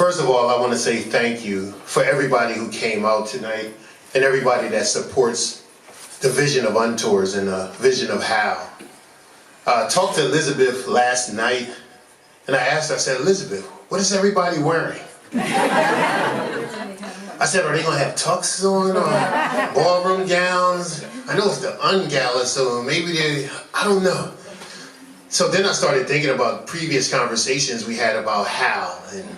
First of all, I want to say thank you for everybody who came out tonight and everybody that supports the vision of Untours and the vision of Hal. I talked to Elizabeth last night and I asked her, I said, Elizabeth, what is everybody wearing? I said, are they going to have tuxes on or ballroom gowns? I know it's the Ungala, so maybe I don't know. So then I started thinking about previous conversations we had about Hal, and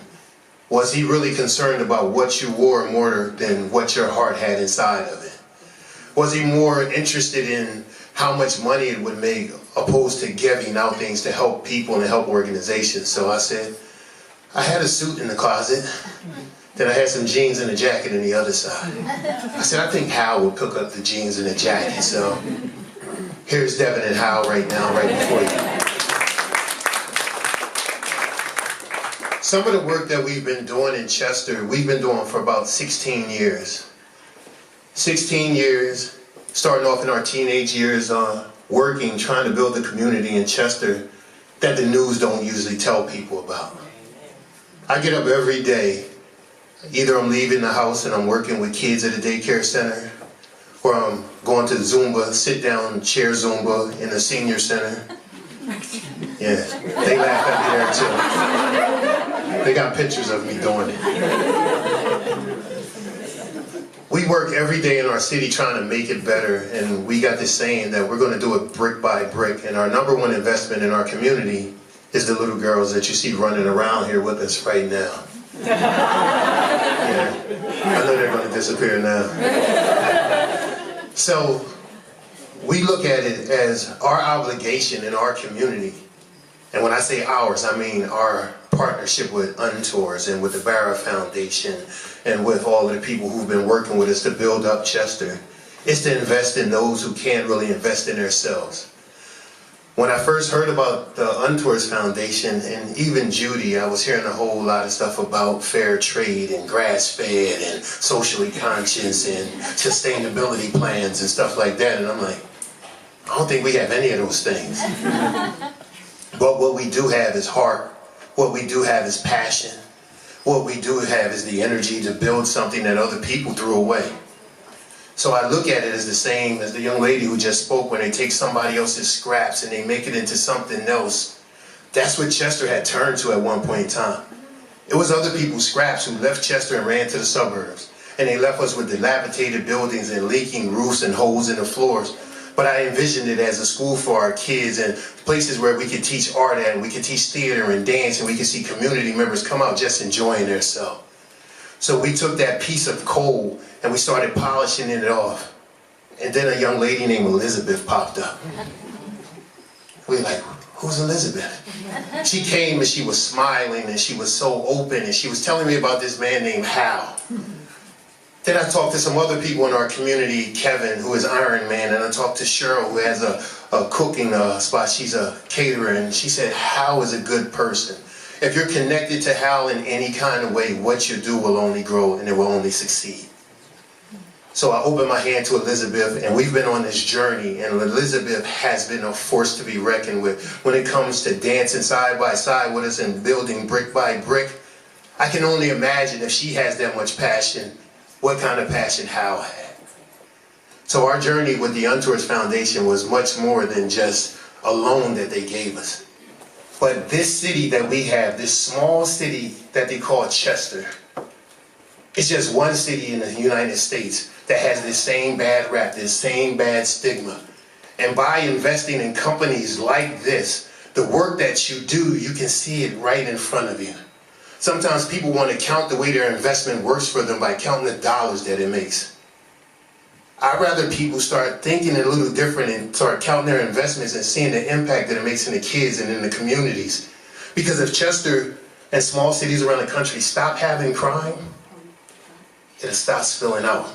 was he really concerned about what you wore more than what your heart had inside of it? Was he more interested in how much money it would make opposed to giving out things to help people and help organizations? So I said, I had a suit in the closet, then I had some jeans and a jacket on the other side. I said, I think Hal would pick up the jeans and the jacket, so here's Devon and Hal right now, right before you. Some of the work that we've been doing in Chester, we've been doing for about 16 years. 16 years, starting off in our teenage years, working, trying to build the community in Chester that the news don't usually tell people about. I get up every day, either I'm leaving the house and I'm working with kids at a daycare center, or I'm going to Zumba, sit down chair Zumba in the senior center. Yeah, they laugh at me there too. They got pictures of me doing it. We work every day in our city trying to make it better, and we got this saying that we're going to do it brick by brick, and our #1 investment in our community is the little girls that you see running around here with us right now. Yeah, I know they're going to disappear now. So we look at it as our obligation in our community, and when I say ours, I mean our partnership with Untours and with the Devon Foundation and with all of the people who've been working with us to build up Chester, is to invest in those who can't really invest in themselves. When I first heard about the Untours Foundation, and even Judy, I was hearing a whole lot of stuff about fair trade and grass-fed and socially conscious and sustainability plans and stuff like that, and I'm like, I don't think we have any of those things. But what we do have is heart. What we do have is passion. What we do have is the energy to build something that other people threw away. So I look at it as the same as the young lady who just spoke, when they take somebody else's scraps and they make it into something else. That's what Chester had turned to at one point in time. It was other people's scraps who left Chester and ran to the suburbs. And they left us with dilapidated buildings and leaking roofs and holes in the floors. But I envisioned it as a school for our kids and places where we could teach art at, and we could teach theater and dance, and we could see community members come out just enjoying themselves. So we took that piece of coal and we started polishing it off. And then a young lady named Elizabeth popped up. We were like, who's Elizabeth? She came and she was smiling and she was so open, and she was telling me about this man named Hal. Then I talked to some other people in our community, Kevin, who is Iron Man, and I talked to Cheryl, who has a cooking spot. She's a caterer, and she said, Hal is a good person. If you're connected to Hal in any kind of way, what you do will only grow and it will only succeed. So I opened my hand to Elizabeth, and we've been on this journey, and Elizabeth has been a force to be reckoned with when it comes to dancing side by side with us and building brick by brick. I can only imagine if she has that much passion, what kind of passion Hal had. So our journey with the Untours Foundation was much more than just a loan that they gave us. But this city that we have, this small city that they call Chester, it's just one city in the United States that has this same bad rap, this same bad stigma. And by investing in companies like this, the work that you do, you can see it right in front of you. Sometimes people want to count the way their investment works for them by counting the dollars that it makes. I'd rather people start thinking a little different and start counting their investments and seeing the impact that it makes in the kids and in the communities. Because if Chester and small cities around the country stop having crime, it'll stop spilling out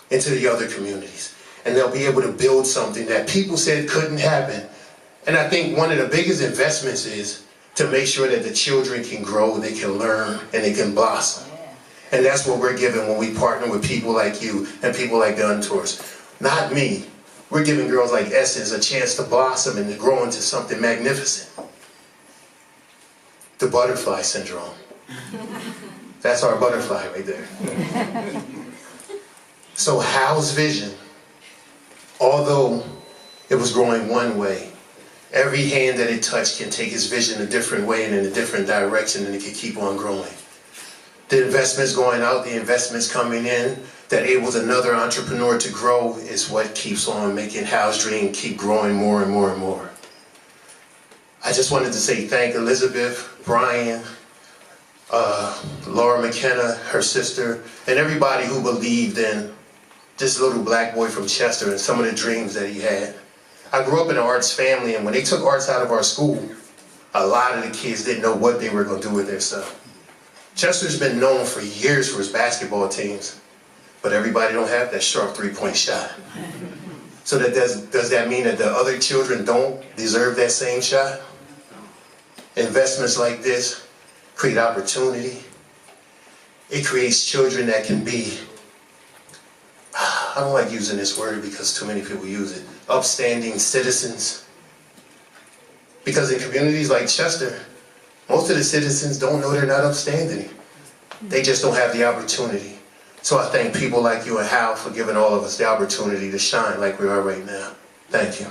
into the other communities. And they'll be able to build something that people said couldn't happen. And I think one of the biggest investments is to make sure that the children can grow, they can learn, and they can blossom. And that's what we're giving when we partner with people like you and people like the Untours. Not me. We're giving girls like Essence a chance to blossom and to grow into something magnificent. The butterfly syndrome. That's our butterfly right there. So Hal's vision, although it was growing one way, every hand that it touched can take his vision a different way and in a different direction, and it can keep on growing. The investments going out, the investments coming in, that enables another entrepreneur to grow is what keeps on making Hal's dream keep growing more and more and more. I just wanted to say thank Elizabeth, Brian, Laura McKenna, her sister, and everybody who believed in this little black boy from Chester and some of the dreams that he had. I grew up in an arts family, and when they took arts out of our school, a lot of the kids didn't know what they were going to do with their stuff. Chester's been known for years for his basketball teams, but everybody don't have that sharp three-point shot. So that does that mean that the other children don't deserve that same shot? Investments like this create opportunity. It creates children that can be, I don't like using this word because too many people use it, upstanding citizens. Because in communities like Chester, most of the citizens don't know they're not upstanding. They just don't have the opportunity. So I thank people like you and Hal for giving all of us the opportunity to shine like we are right now. Thank you.